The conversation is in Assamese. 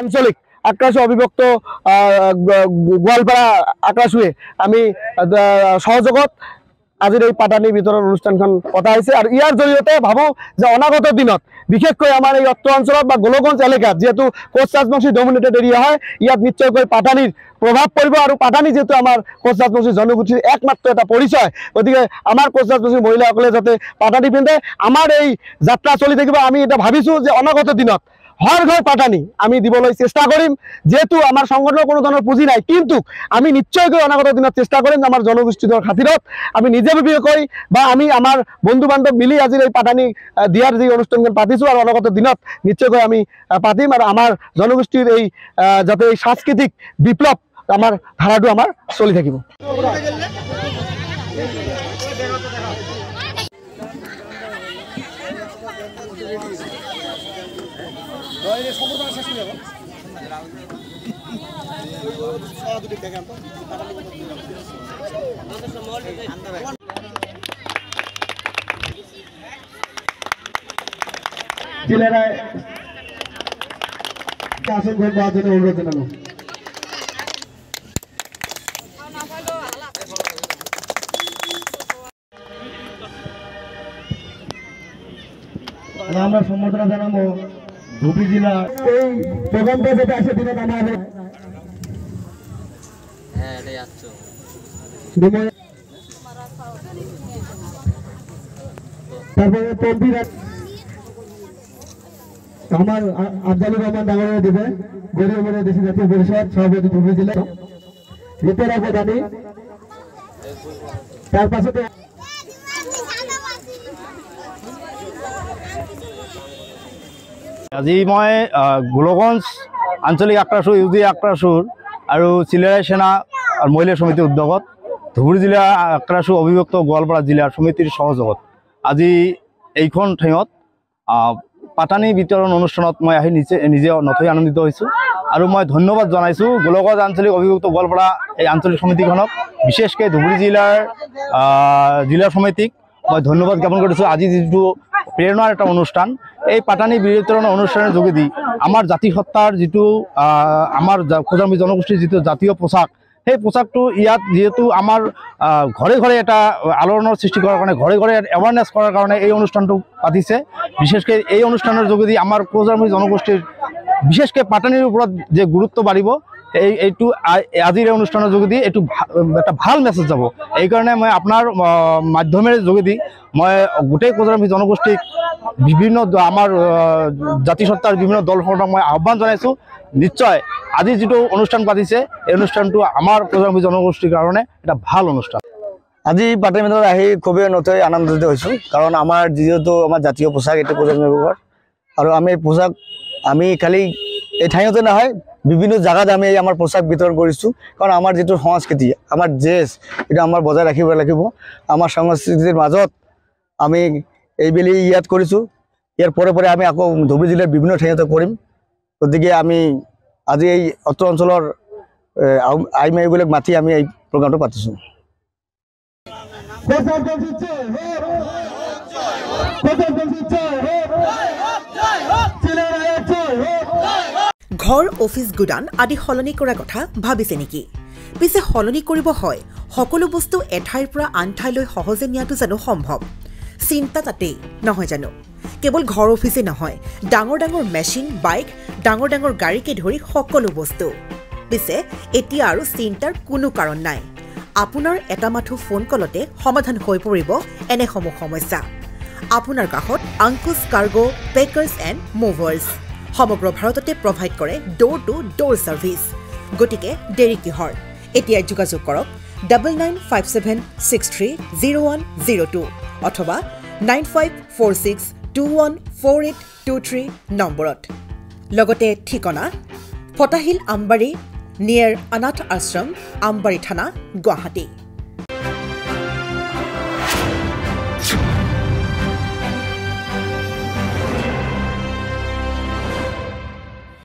আঞ্চলিক আক্ৰাসু অবিভক্ত গোৱালপাৰা আক্ৰাসুয়ে আমি সহযোগত আজিৰ এই পাটানি বিতৰণ অনুষ্ঠানখন পতা হৈছে আৰু ইয়াৰ জৰিয়তে ভাবো যে অনাগত দিনত বিশেষকৈ আমাৰ এই অত্ৰ অঞ্চলত বা গোলগঞ্জ এলেকাত যেহেতু কোচ ৰাজবংশী ডমিনেটেড এৰিয়া হয় ইয়াত নিশ্চয়কৈ পাটানিৰ প্রভাব পড়ব আর পাটানি যেহেতু আমার কোচ রাজবংশী জনগোষ্ঠীর একমাত্র এটা পরিচয় গতিকে আমার কোচ রাজবংশী মহিলাসকলে যাতে পাটানি পিন্ধে আমার এই যাত্রা চলি থাকিব আমি এটা ভাবিছো যে অনাগত দিনত হর ঘর পাটানি আমি দিবলৈ চেষ্টা করিম যেহেতু আমার সংগঠনের কোনো ধরনের পুঁজি নাই কিন্তু আমি নিশ্চয়কৈ অনাগত দিনত চেষ্টা করিম আমার জনগোষ্ঠীর খাতিরত আমি নিজে বিবেকৈ বা আমি আমার বন্ধু বান্ধব মিলি আজির এই পাটানি দিয়ার যে অনুষ্ঠানখন পাতিছো আর অনাগত দিনত নিশ্চয়কৈ আমি পাতিম আর আমার জনগোষ্ঠীর এই যাতে এই সাংস্কৃতিক বিপ্লব আমার ধারাটো আমার চলি থাকিব। জেলায় আসন গ্রহণ করার জন্য অনুরোধ জানাবো। আমরা সম্বর্ধনা জানাবো ধুবড়ী জেলা এই প্রোগ্রামটা যেটা আছে দিনে আমাদের তারপরে তন্ত্রীরা আমার আফজালুর রহমান ডাঙরিয়া দেবে গরিব দেশি জাতীয় পরিষদ সভাপতি ধুবড়ী জেলা রিপেয়ার প্রধানী তার পাশে আজি মই গোলগঞ্জ আঞ্চলিক আক্রাসু ইউজি আক্রাসুর আর চিলেৰাই সেনা আৰ মহিলা সমিতিৰ উদ্যোগত ধুবুৰী জিলা আক্ৰাসু অবিভক্ত গোৱালপাৰা জিলার সমিতির সহযোগত আজি এইখন ঠাইত পাটানি বিতরণ অনুষ্ঠানত মই আহি নিজে নথৈ আনন্দিত হয়েছো আর মই ধন্যবাদ জানাইছো গোলগঞ্জ আঞ্চলিক অবিভক্ত গোৱালপাৰা এই আঞ্চলিক সমিতিখনক বিশেষকৈ ধুবুৰী জিলাৰ সমিতিক মই ধন্যবাদ জ্ঞাপন কৰিছো। আজি যিটো প্ৰেৰণাৰ এটা অনুষ্ঠান এই পাটানি বিতরণ অনুষ্ঠানের যোগেদি আমার জাতিসত্তার যেটো আমার খোজামি জনগোষ্ঠীর যেটো জাতীয় পোশাক সেই পোশাকটো ইয়াত যেহেতু আমার ঘরে ঘরে এটা আলোড়নের সৃষ্টি করার কারণে ঘরে ঘরে এৱাৰনেছ কৰাৰ কাৰণে এই অনুষ্ঠানটো পাতিছে। বিশেষকৈ এই অনুষ্ঠানেৰ যোগেদি আমাৰ খোজামি জনগোষ্ঠীৰ বিশেষকৈ পাটানিৰ উপৰ যে গুৰুত্ব বাড়িব এইটো আজিৰ এই অনুষ্ঠানের যোগেদি এইটো একটা ভাল মেসেজ যাব। এই কারণে মই আপনার মাধ্যমের যোগেদি মই গোটেই খোজামি জনগোষ্ঠীক বিভিন্ন আমার জাতিসত্তার বিভিন্ন দলসমূহক মই আহ্বান জানাইছো নিশ্চয় আজি যেটো অনুষ্ঠান পাতিছে এই অনুষ্ঠানটো আমার খোজামি জনগোষ্ঠীর কারণে এটা ভাল অনুষ্ঠান। আজি পাটানি মেলাত আহি খুবই নথৈ আনন্দিত হয়েছো কারণ আমার যেহেতু আমার জাতীয় পোশাক এটা খোজামি ব্যবহার আর আমি পোশাক আমি খালি এই ঠাইতে নহয় বিভিন্ন জায়গাত আমি আমার পোশাক বিতরণ করেছো কারণ আমার যেটো সংস্কৃতি আমার ড্রেস এটা আমার বজায় রাখিব লাগিব আমার সংস্কৃতির মাজত আমি এইবেলি ইয়াত করেছো ইয়ার পরে পরে আমি আকৌ ধুবুৰী জিলাৰ বিভিন্ন ঠাইতে কৰিম গতিকে আমি আজি এই অত্ৰ অঞ্চলেৰ আই মাইবিলাক মাতি আমি এই প্ৰোগ্ৰামটা পাতিছো। ঘৰ অফিস গুদান আদি সলনি কৰা কথা ভাবিছে নেকি? পিছে সলনি কৰিব হয় সকলো বস্তু এঠাইৰ পৰা আন ঠাইলৈ সহজে নিয়াটো জানো সম্ভৱ? চিন্তা তাতেই নহয় জানো? কেৱল ঘৰ অফিসে নহয় ডাঙৰ ডাঙৰ মেচিন বাইক ডাঙৰ ডাঙৰ গাড়ীকে ধৰি সকলো বস্তু। পিছে এতিয়া আৰু চিন্তাৰ কোনো কাৰণ নাই। আপোনাৰ এটা মাথো ফোন কলতে সমাধান হৈ পৰিব এনেসমূহ সমস্যা। আপোনাৰ কাষত আংকুশ কাৰ্গো পেকাৰ্ছ এণ্ড মুভাৰ্ছ সমগ্ৰ ভাৰততে প্ৰভাইড কৰে ডোৰ টু ডোৰ সাৰ্ভিস। গতিকে দেৰি কিহৰ? এতিয়া যোগাযোগ কৰক 9957630102 অথবা 9546214823 নম্বৰত। লগতে ঠিকনা ফটাহিল আমবাৰী নিয়াৰ অনাথ আশ্ৰম আমবাৰী থানা গুৱাহাটী।